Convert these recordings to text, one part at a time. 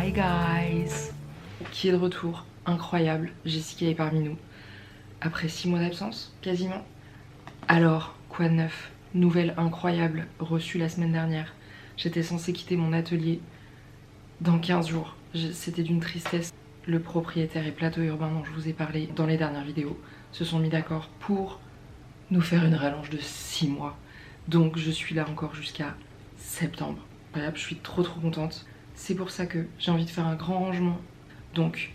Hi guys! Qui est de retour, incroyable, Jessica est parmi nous. Après 6 mois d'absence, quasiment. Alors, quoi de neuf? Nouvelle incroyable, reçue la semaine dernière. J'étais censée quitter mon atelier dans 15 jours. C'était d'une tristesse. Le propriétaire et Plateau Urbain dont je vous ai parlé dans les dernières vidéos se sont mis d'accord pour nous faire une rallonge de 6 mois. Donc je suis là encore jusqu'à septembre. Voilà, je suis trop contente. C'est pour ça que j'ai envie de faire un grand rangement. Donc,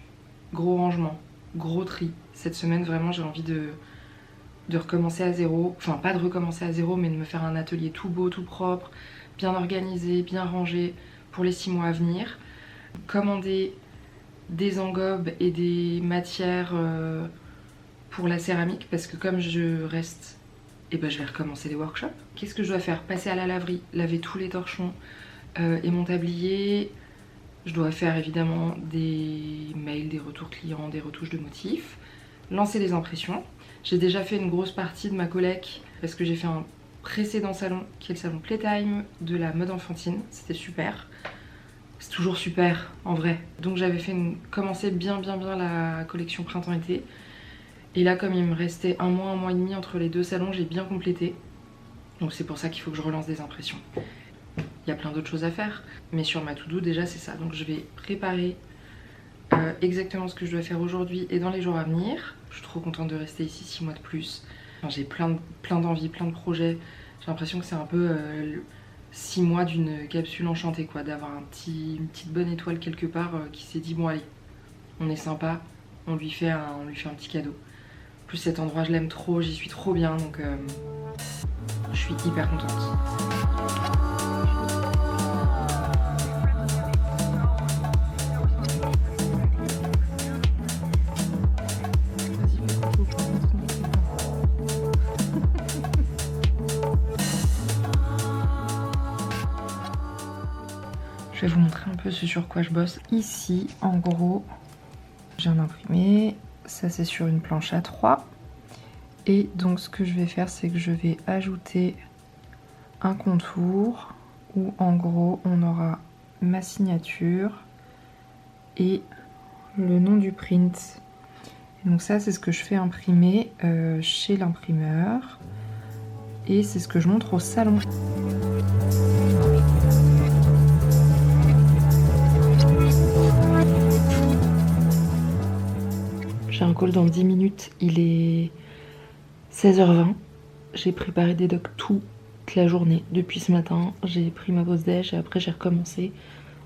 gros rangement, gros tri. Cette semaine, vraiment, j'ai envie de recommencer à zéro. Enfin, pas de recommencer à zéro, mais de me faire un atelier tout beau, tout propre, bien organisé, bien rangé pour les 6 mois à venir. Commander des engobes et des matières pour la céramique, parce que comme je reste, et ben je vais recommencer les workshops. Qu'est-ce que je dois faire? Passer à la laverie, laver tous les torchons et mon tablier. Je dois faire évidemment des mails, des retours clients, des retouches de motifs, lancer les impressions. J'ai déjà fait une grosse partie de ma collecte parce que j'ai fait un précédent salon qui est le salon Playtime de la mode enfantine. C'était super. C'est toujours super en vrai. Donc j'avais fait commencé bien la collection printemps-été. Et là, comme il me restait un mois et demi entre les deux salons, j'ai bien complété. Donc c'est pour ça qu'il faut que je relance des impressions. Il y a plein d'autres choses à faire, mais sur ma to-do déjà c'est ça. Donc je vais préparer exactement ce que je dois faire aujourd'hui et dans les jours à venir. Je suis trop contente de rester ici 6 mois de plus. Enfin, j'ai plein d'envies, plein de projets. J'ai l'impression que c'est un peu 6 mois d'une capsule enchantée quoi, d'avoir une petite bonne étoile quelque part qui s'est dit bon allez, on est sympa, on lui fait un petit cadeau. En plus cet endroit je l'aime trop, j'y suis trop bien donc je suis hyper contente. Je vais vous montrer un peu ce sur quoi je bosse. Ici, en gros, j'ai un imprimé. Ça, c'est sur une planche A3. Et donc, ce que je vais faire, c'est que je vais ajouter un contour où, en gros, on aura ma signature et le nom du print. Et donc ça, c'est ce que je fais imprimer chez l'imprimeur. Et c'est ce que je montre au salon. J'ai un call dans 10 minutes, il est 16h20. J'ai préparé des docs toute la journée. Depuis ce matin, j'ai pris ma pause déj et après j'ai recommencé.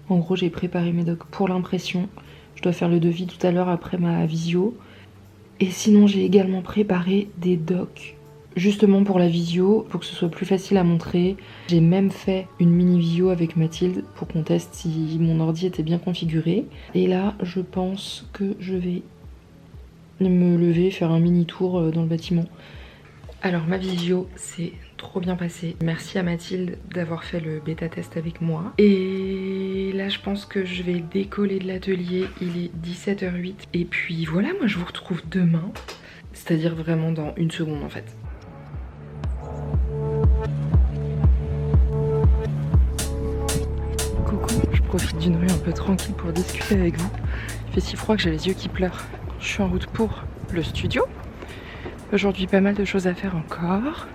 En gros, j'ai préparé mes docs pour l'impression. Je dois faire le devis tout à l'heure après ma visio. Et sinon, j'ai également préparé des docs justement pour la visio, pour que ce soit plus facile à montrer. J'ai même fait une mini visio avec Mathilde pour qu'on teste si mon ordi était bien configuré. Et là, je pense que je vais me lever, faire un mini tour dans le bâtiment. Alors ma visio s'est trop bien passée. Merci à Mathilde d'avoir fait le bêta test avec moi. Et là je pense que je vais décoller de l'atelier. Il est 17h08. Et puis voilà, moi je vous retrouve demain. C'est-à-dire vraiment dans une seconde en fait. Coucou, je profite d'une rue un peu tranquille pour discuter avec vous. Il fait si froid que j'ai les yeux qui pleurent. Je suis en route pour le studio. Aujourd'hui, pas mal de choses à faire encore.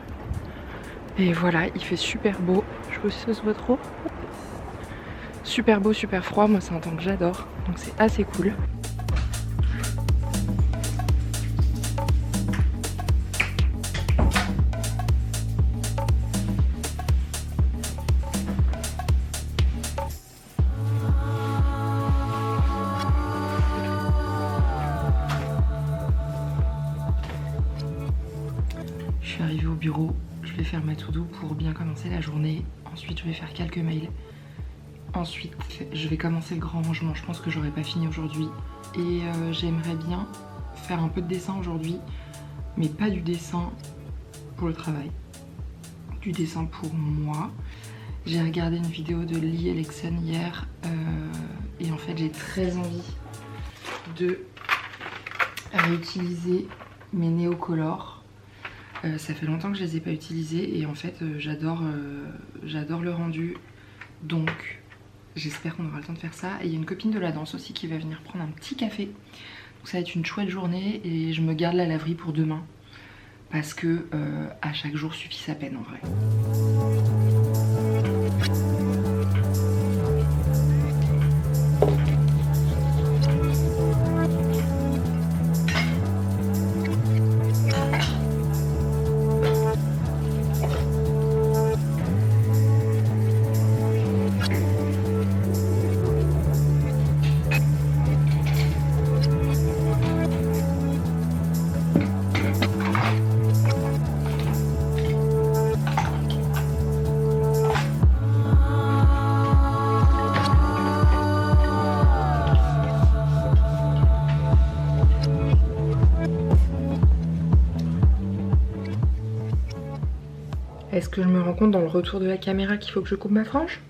Et voilà, il fait super beau. Je sais pas si ça se voit trop. Super beau, super froid. Moi, c'est un temps que j'adore. Donc, c'est assez cool. Je suis arrivée au bureau, je vais faire ma to-do pour bien commencer la journée. Ensuite, je vais faire quelques mails. Ensuite, je vais commencer le grand rangement. Je pense que j'aurai pas fini aujourd'hui. Et j'aimerais bien faire un peu de dessin aujourd'hui, mais pas du dessin pour le travail. Du dessin pour moi. J'ai regardé une vidéo de Lee Alexson hier et en fait, j'ai très envie de réutiliser mes néocolores. Ça fait longtemps que je les ai pas utilisés et en fait j'adore le rendu, donc j'espère qu'on aura le temps de faire ça. Et il y a une copine de la danse aussi qui va venir prendre un petit café. Donc ça va être une chouette journée et je me garde la laverie pour demain. Parce que à chaque jour suffit sa peine en vrai. Est-ce que je me rends compte dans le retour de la caméra qu'il faut que je coupe ma frange?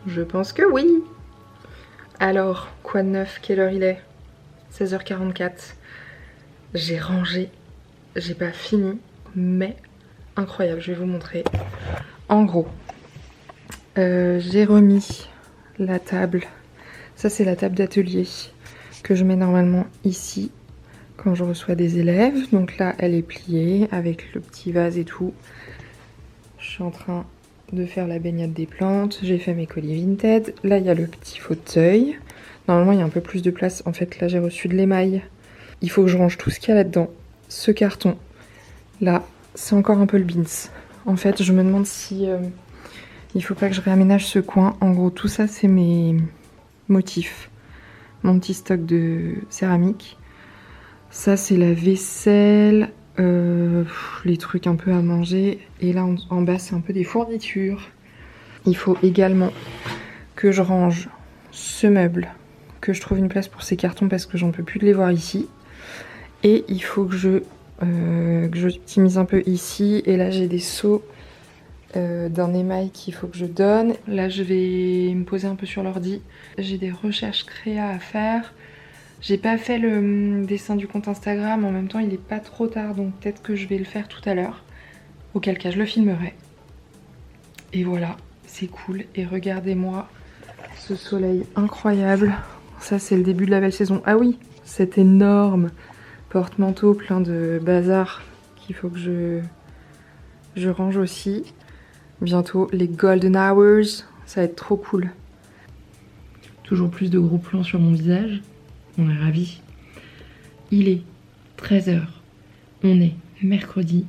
Je pense que oui. Alors, quoi de neuf? Quelle heure il est? 16h44. J'ai rangé. J'ai pas fini, mais incroyable, je vais vous montrer. En gros, j'ai remis la table. Ça, c'est la table d'atelier que je mets normalement ici quand je reçois des élèves. Donc là, elle est pliée avec le petit vase et tout. Je suis en train de faire la baignade des plantes. J'ai fait mes colis Vinted. Là, il y a le petit fauteuil. Normalement, il y a un peu plus de place. En fait, là, j'ai reçu de l'émail. Il faut que je range tout ce qu'il y a là-dedans. Ce carton, là, c'est encore un peu le beans. En fait, je me demande si il faut pas que je réaménage ce coin. En gros, tout ça, c'est mes motifs. Mon petit stock de céramique. Ça, c'est la vaisselle. Les trucs un peu à manger. Et là, en bas, c'est un peu des fournitures. Il faut également que je range ce meuble. Que je trouve une place pour ces cartons parce que j'en peux plus de les voir ici. Et il faut que j'optimise un peu ici. Et là, j'ai des seaux d'un émail qu'il faut que je donne. Là, je vais me poser un peu sur l'ordi. J'ai des recherches créa à faire. J'ai pas fait le dessin du compte Instagram. En même temps, il est pas trop tard. Donc peut-être que je vais le faire tout à l'heure. Auquel cas, je le filmerai. Et voilà, c'est cool. Et regardez-moi ce soleil incroyable. Ça, c'est le début de la belle saison. Ah oui, cet énorme porte-manteau plein de bazar qu'il faut que je range aussi. Bientôt les golden hours, ça va être trop cool. Toujours plus de gros plans sur mon visage, on est ravis. Il est 13h, on est mercredi.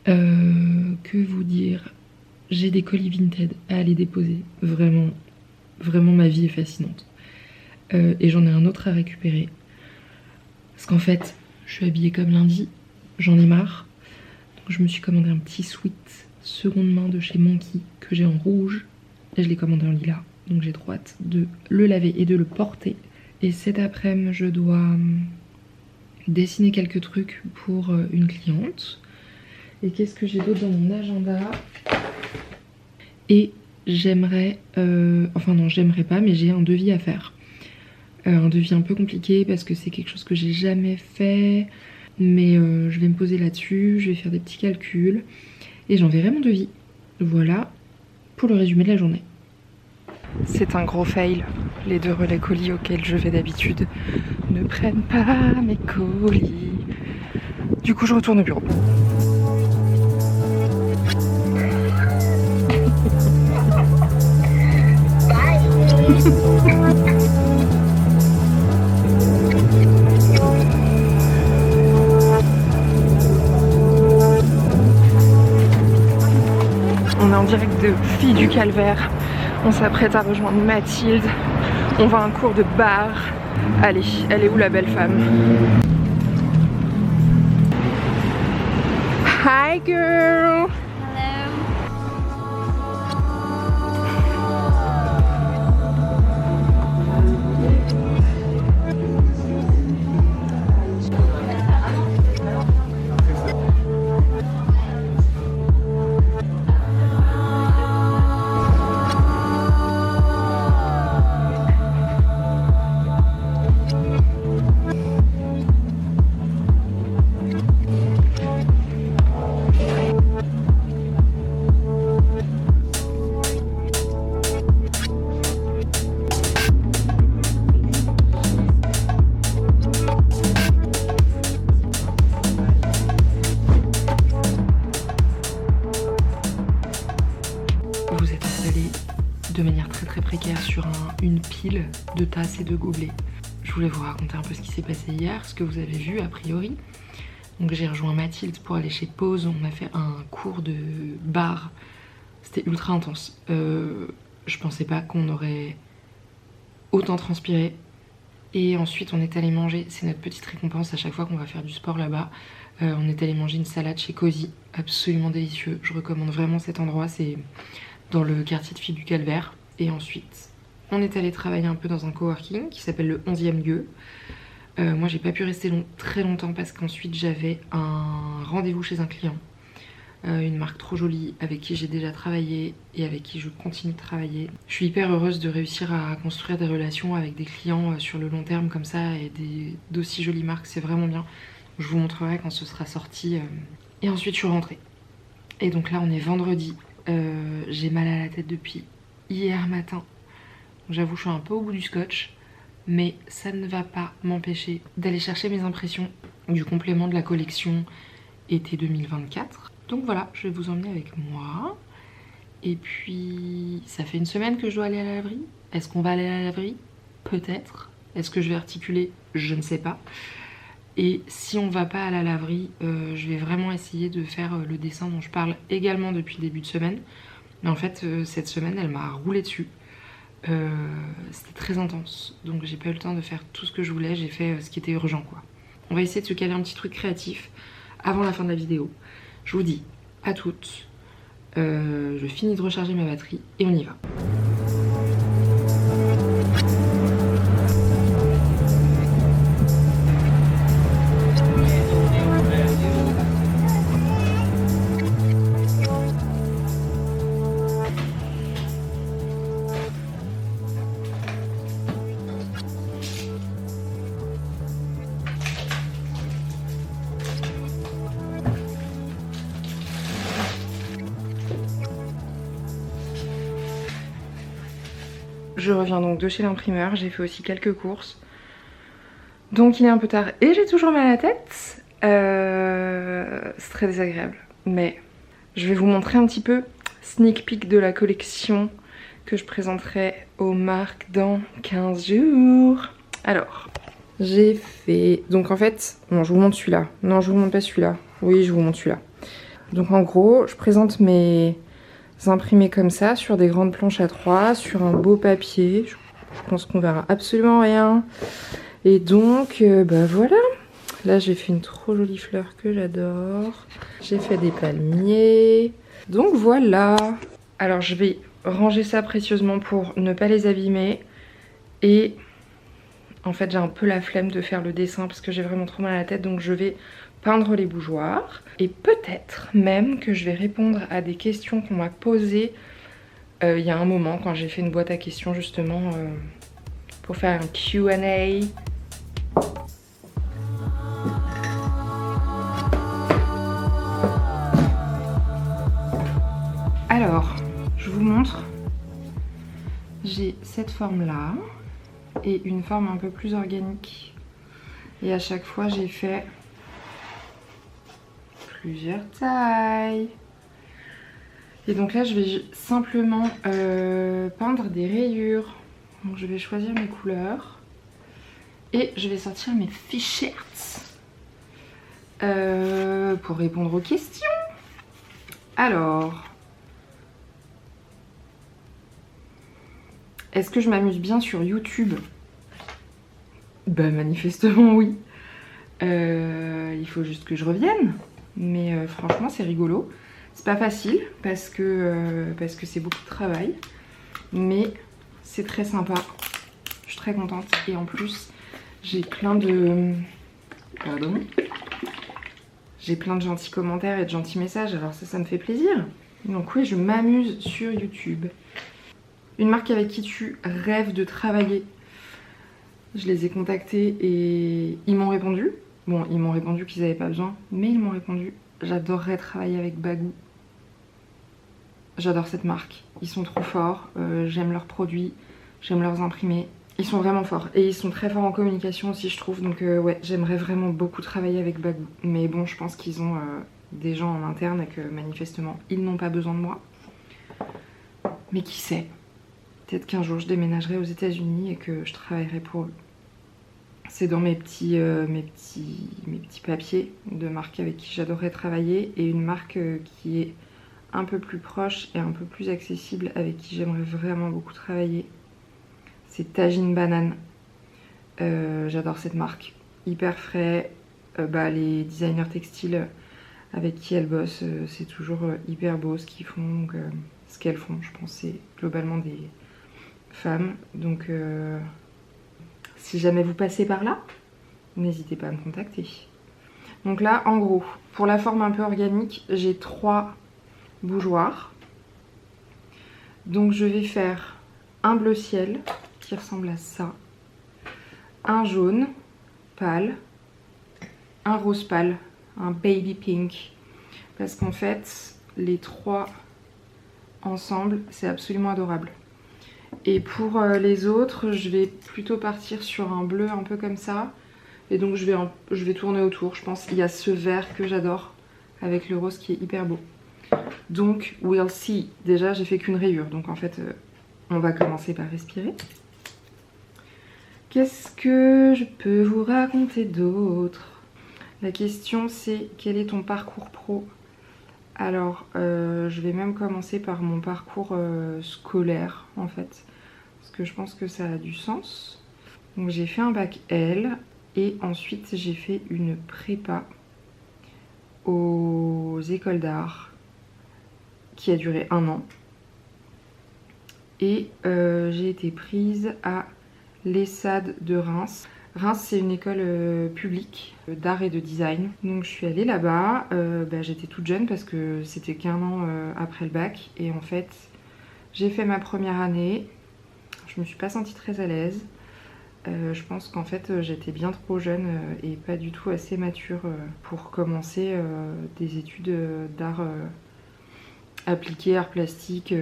Que vous dire, j'ai des colis Vinted à aller déposer, vraiment ma vie est fascinante. Et j'en ai un autre à récupérer. Parce qu'en fait, je suis habillée comme lundi, j'en ai marre. Donc je me suis commandé un petit sweat seconde main de chez Monkey que j'ai en rouge. Et je l'ai commandé en lilas. Donc j'ai trop hâte de le laver et de le porter. Et cet après-midi, je dois dessiner quelques trucs pour une cliente. Et qu'est-ce que j'ai d'autre dans mon agenda? Et j'aimerais... enfin non, j'aimerais pas, mais j'ai un devis à faire. Un devis un peu compliqué parce que c'est quelque chose que j'ai jamais fait. Mais je vais me poser là-dessus, je vais faire des petits calculs. Et j'enverrai mon devis. Voilà pour le résumé de la journée. C'est un gros fail. Les 2 relais colis auxquels je vais d'habitude ne prennent pas mes colis. Du coup, je retourne au bureau. On est en direct de Filles du Calvaire. On s'apprête à rejoindre Mathilde. On va à un cours de bar. Allez, elle est où la belle femme? Hi girl! manière très précaire sur une pile de tasses et de gobelets. Je voulais vous raconter un peu ce qui s'est passé hier, ce que vous avez vu a priori. Donc j'ai rejoint Mathilde pour aller chez Pause, on a fait un cours de bar, c'était ultra intense. Je pensais pas qu'on aurait autant transpiré. Et ensuite on est allé manger, c'est notre petite récompense à chaque fois qu'on va faire du sport là-bas. On est allé manger une salade chez Cozy, absolument délicieux. Je recommande vraiment cet endroit, c'est dans le quartier de Filles du Calvaire. Et ensuite on est allé travailler un peu dans un coworking qui s'appelle le 11e lieu. Moi j'ai pas pu rester très longtemps parce qu'ensuite j'avais un rendez-vous chez un client. Une marque trop jolie avec qui j'ai déjà travaillé et avec qui je continue de travailler. Je suis hyper heureuse de réussir à construire des relations avec des clients sur le long terme comme ça et d'aussi jolies marques, c'est vraiment bien. Je vous montrerai quand ce sera sorti. Et ensuite je suis rentrée. Et donc là on est vendredi, j'ai mal à la tête depuis hier matin. J'avoue je suis un peu au bout du scotch, mais ça ne va pas m'empêcher d'aller chercher mes impressions du complément de la collection été 2024. Donc voilà, je vais vous emmener avec moi. Et puis, ça fait une semaine que je dois aller à la laverie. Est-ce qu'on va aller à la laverie? Peut-être. Est-ce que je vais articuler? Je ne sais pas. Et si on va pas à la laverie, je vais vraiment essayer de faire le dessin dont je parle également depuis le début de semaine. Mais en fait, cette semaine, elle m'a roulé dessus. C'était très intense. Donc j'ai pas eu le temps de faire tout ce que je voulais. J'ai fait ce qui était urgent, quoi. On va essayer de se caler un petit truc créatif avant la fin de la vidéo. Je vous dis à toutes, je finis de recharger ma batterie et on y va. Je reviens donc de chez l'imprimeur, j'ai fait aussi quelques courses. Donc il est un peu tard et j'ai toujours mal à la tête. C'est très désagréable. Mais je vais vous montrer un petit peu sneak peek de la collection que je présenterai aux marques dans 15 jours. Alors, j'ai fait... Donc en fait, non je vous montre celui-là. Non je vous montre pas celui-là. Oui je vous montre celui-là. Donc en gros, je présente mes... imprimés comme ça sur des grandes planches A3 sur un beau papier. Je pense qu'on verra absolument rien. Et donc bah voilà, là j'ai fait une trop jolie fleur que j'adore. J'ai fait des palmiers. Donc voilà. Alors je vais ranger ça précieusement pour ne pas les abîmer. Et en fait j'ai un peu la flemme de faire le dessin parce que j'ai vraiment trop mal à la tête. Donc je vais peindre les bougeoirs et peut-être même que je vais répondre à des questions qu'on m'a posées il y a un moment quand j'ai fait une boîte à questions justement pour faire un Q&A. Alors, je vous montre, j'ai cette forme là et une forme un peu plus organique et à chaque fois j'ai fait plusieurs tailles. Et donc là je vais simplement peindre des rayures. Donc je vais choisir mes couleurs et je vais sortir mes fichettes pour répondre aux questions. Alors, est-ce que je m'amuse bien sur YouTube? Bah manifestement oui. Il faut juste que je revienne. Mais franchement c'est rigolo. C'est pas facile parce que c'est beaucoup de travail. Mais c'est très sympa. Je suis très contente. Et en plus j'ai plein de... Pardon. J'ai plein de gentils commentaires et de gentils messages. Alors ça me fait plaisir. Donc oui, je m'amuse sur YouTube. Une marque avec qui tu rêves de travailler. Je les ai contactés et ils m'ont répondu. Bon, ils m'ont répondu qu'ils n'avaient pas besoin, mais ils m'ont répondu. J'adorerais travailler avec Bagou. J'adore cette marque. Ils sont trop forts. J'aime leurs produits. J'aime leurs imprimés. Ils sont vraiment forts. Et ils sont très forts en communication aussi, je trouve. Donc ouais, j'aimerais vraiment beaucoup travailler avec Bagou. Mais bon, je pense qu'ils ont des gens en interne et que manifestement, ils n'ont pas besoin de moi. Mais qui sait? peut-être qu'un jour je déménagerai aux États-Unis et que je travaillerai pour eux. C'est dans mes petits papiers de marques avec qui j'adorerais travailler, et une marque qui est un peu plus proche et un peu plus accessible, avec qui j'aimerais vraiment beaucoup travailler. C'est Tajine Banane. J'adore cette marque. Hyper frais. Les designers textiles avec qui elles bossent, c'est toujours hyper beau ce qu'ils font. Donc, ce qu'elles font, je pense, c'est globalement des femmes. Donc, si jamais vous passez par là, n'hésitez pas à me contacter. Donc là, en gros, pour la forme un peu organique, j'ai 3 bougeoirs. Donc je vais faire un bleu ciel qui ressemble à ça, un jaune pâle, un rose pâle, un baby pink, parce qu'en fait les 3 ensemble c'est absolument adorable. Et pour les autres, je vais plutôt partir sur un bleu un peu comme ça, et donc je vais tourner autour. Je pense qu'il y a ce vert que j'adore avec le rose qui est hyper beau. Donc we'll see. Déjà j'ai fait qu'une rayure, donc en fait on va commencer par respirer. Qu'est-ce que je peux vous raconter d'autre? La question c'est quel est ton parcours pro? Alors je vais même commencer par mon parcours scolaire en fait, parce que je pense que ça a du sens. Donc j'ai fait un bac L et ensuite j'ai fait une prépa aux écoles d'art qui a duré 1 an. Et j'ai été prise à l'ESSAD de Reims. Reims, c'est une école publique d'art et de design. Donc je suis allée là-bas, j'étais toute jeune parce que c'était qu'1 an après le bac. Et en fait, j'ai fait ma première année. Je me suis pas sentie très à l'aise. Je pense qu'en fait, j'étais bien trop jeune et pas du tout assez mature pour commencer des études d'art appliqué, art plastique,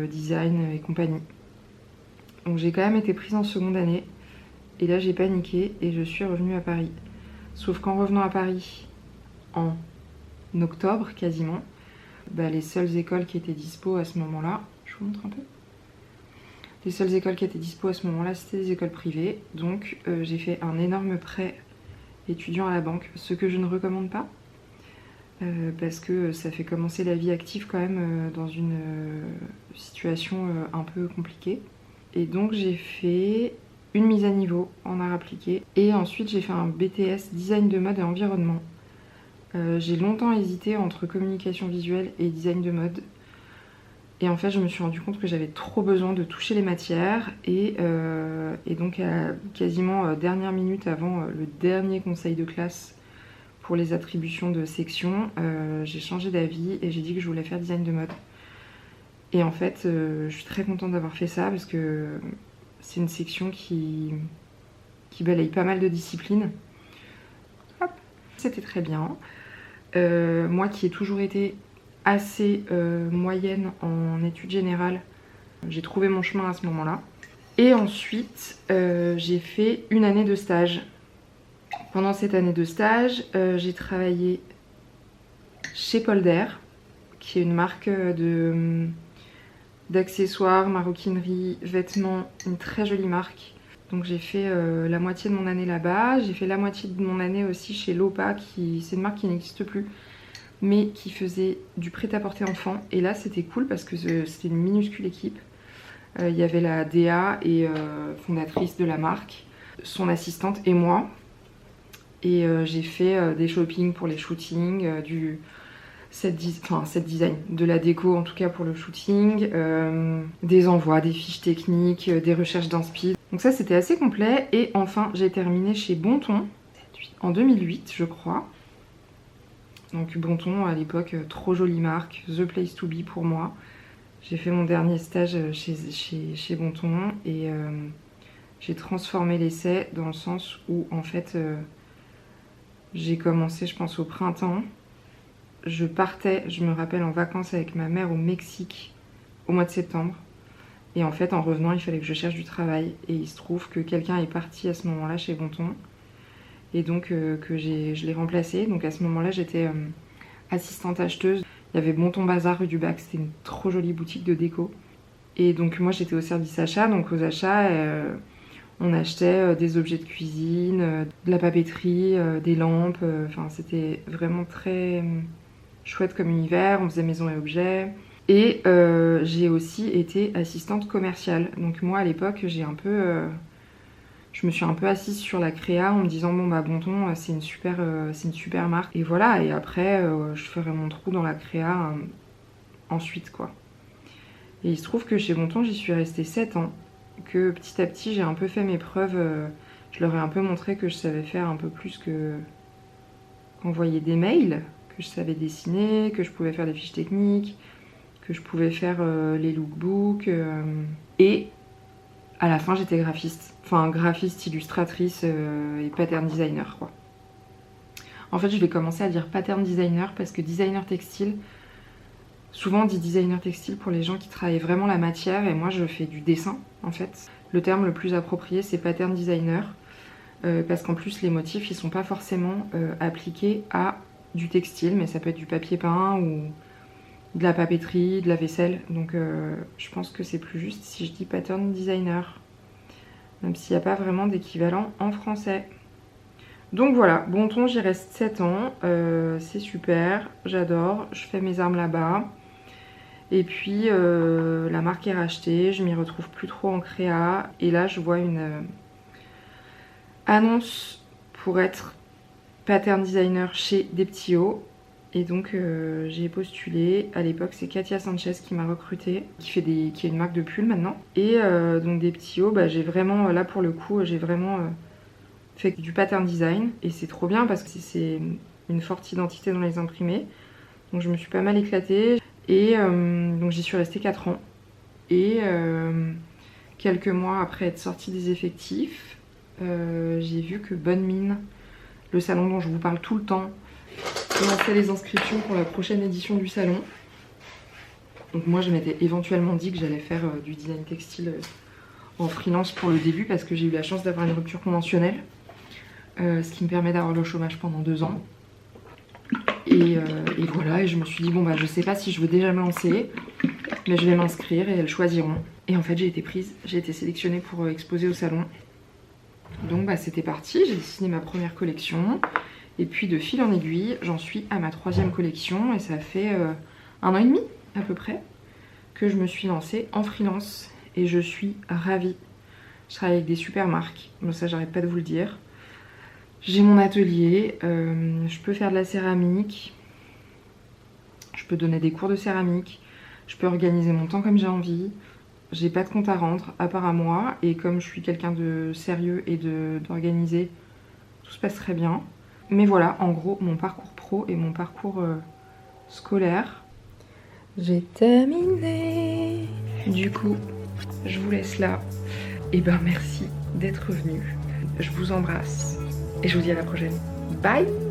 design et compagnie. Donc j'ai quand même été prise en seconde année. Et là j'ai paniqué et je suis revenue à Paris. Sauf qu'en revenant à Paris en octobre quasiment, les seules écoles qui étaient dispo à ce moment-là, je vous montre un peu. Les seules écoles qui étaient dispo à ce moment-là, c'était des écoles privées. Donc j'ai fait un énorme prêt étudiant à la banque, ce que je ne recommande pas. Parce que ça fait commencer la vie active quand même dans une situation un peu compliquée. Et donc j'ai fait une mise à niveau en art appliqué et ensuite j'ai fait un BTS design de mode et environnement. J'ai longtemps hésité entre communication visuelle et design de mode, et en fait je me suis rendu compte que j'avais trop besoin de toucher les matières, et donc à quasiment dernière minute avant le dernier conseil de classe pour les attributions de section, j'ai changé d'avis et j'ai dit que je voulais faire design de mode. Et en fait je suis très contente d'avoir fait ça parce que c'est une section qui balaye pas mal de disciplines. Hop, c'était très bien. Moi qui ai toujours été assez moyenne en études générales, j'ai trouvé mon chemin à ce moment-là. Et ensuite, j'ai fait une année de stage. Pendant cette année de stage, j'ai travaillé chez Polder, qui est une marque d'accessoires, maroquinerie, vêtements, une très jolie marque. Donc j'ai fait la moitié de mon année là-bas. J'ai fait la moitié de mon année aussi chez Lopa, c'est une marque qui n'existe plus, mais qui faisait du prêt-à-porter enfant. Et là c'était cool parce que c'était une minuscule équipe. Il y avait la DA et fondatrice de la marque, son assistante et moi. Et j'ai fait des shoppings pour les shootings, set design, de la déco en tout cas pour le shooting, des envois, des fiches techniques, des recherches d'inspi. Donc ça c'était assez complet. Et enfin j'ai terminé chez Bonton en 2008 je crois. Donc Bonton à l'époque, trop jolie marque, the place to be pour moi. J'ai fait mon dernier stage chez Bonton et j'ai transformé l'essai dans le sens où en fait j'ai commencé je pense au printemps. Je partais, je me rappelle, en vacances avec ma mère au Mexique au mois de septembre. Et en fait, en revenant, il fallait que je cherche du travail. Et il se trouve que quelqu'un est parti à ce moment-là chez Bonton. Et donc, je l'ai remplacé. Donc à ce moment-là, j'étais assistante acheteuse. Il y avait Bonton Bazar rue du Bac. C'était une trop jolie boutique de déco. Et donc moi j'étais au service achat, donc aux achats on achetait des objets de cuisine, de la papeterie, des lampes, enfin c'était vraiment très chouette comme univers, on faisait maison et objets. Et j'ai aussi été assistante commerciale. Donc moi à l'époque je me suis un peu assise sur la créa en me disant bon bah Bonton c'est une super marque. Et voilà, et après je ferai mon trou dans la créa ensuite quoi. Et il se trouve que chez Bonton j'y suis restée 7 ans. Que petit à petit j'ai un peu fait mes preuves. Je leur ai un peu montré que je savais faire un peu plus que qu'envoyer des mails. Que je savais dessiner, que je pouvais faire des fiches techniques, que je pouvais faire les lookbooks. Et à la fin j'étais graphiste. Enfin graphiste, illustratrice et pattern designer quoi. En fait je vais commencer à dire pattern designer parce que designer textile, souvent on dit designer textile pour les gens qui travaillent vraiment la matière et moi je fais du dessin en fait. Le terme le plus approprié c'est pattern designer parce qu'en plus les motifs ils sont pas forcément appliqués à du textile mais ça peut être du papier peint ou de la papeterie, de la vaisselle. Donc je pense que c'est plus juste si je dis pattern designer. Même s'il n'y a pas vraiment d'équivalent en français. Donc voilà, Bonton, j'y reste 7 ans. C'est super, j'adore. Je fais mes armes là-bas. Et puis la marque est rachetée, je m'y retrouve plus trop en créa. Et là, je vois une annonce pour être pattern designer chez Deptio. Et donc j'ai postulé. À l'époque c'est Katia Sanchez qui m'a recrutée, qui est une marque de pull maintenant. Et donc Deptio, bah, j'ai vraiment, là pour le coup, j'ai vraiment fait du pattern design. Et c'est trop bien parce que c'est une forte identité dans les imprimés. Donc je me suis pas mal éclatée. Et donc j'y suis restée 4 ans. Et quelques mois après être sortie des effectifs, j'ai vu que Bonne Mine, le salon dont je vous parle tout le temps, lancer les inscriptions pour la prochaine édition du salon. Donc moi je m'étais éventuellement dit que j'allais faire du design textile en freelance pour le début parce que j'ai eu la chance d'avoir une rupture conventionnelle, ce qui me permet d'avoir le chômage pendant 2 ans. Et voilà, et je me suis dit bon bah je sais pas si je veux déjà me lancer, mais je vais m'inscrire et elles choisiront. Et en fait j'ai été prise, j'ai été sélectionnée pour exposer au salon. Donc bah c'était parti, j'ai dessiné ma première collection. Et puis de fil en aiguille, j'en suis à ma 3e collection et ça fait 1 an et demi à peu près que je me suis lancée en freelance et je suis ravie. Je travaille avec des super marques, bon ça j'arrête pas de vous le dire. J'ai mon atelier, je peux faire de la céramique, je peux donner des cours de céramique, je peux organiser mon temps comme j'ai envie. J'ai pas de compte à rendre à part à moi et comme je suis quelqu'un de sérieux et d'organisé, tout se passe très bien. Mais voilà, en gros, mon parcours pro et mon parcours scolaire. J'ai terminé. Du coup, je vous laisse là. Et ben merci d'être venu. Je vous embrasse et je vous dis à la prochaine. Bye!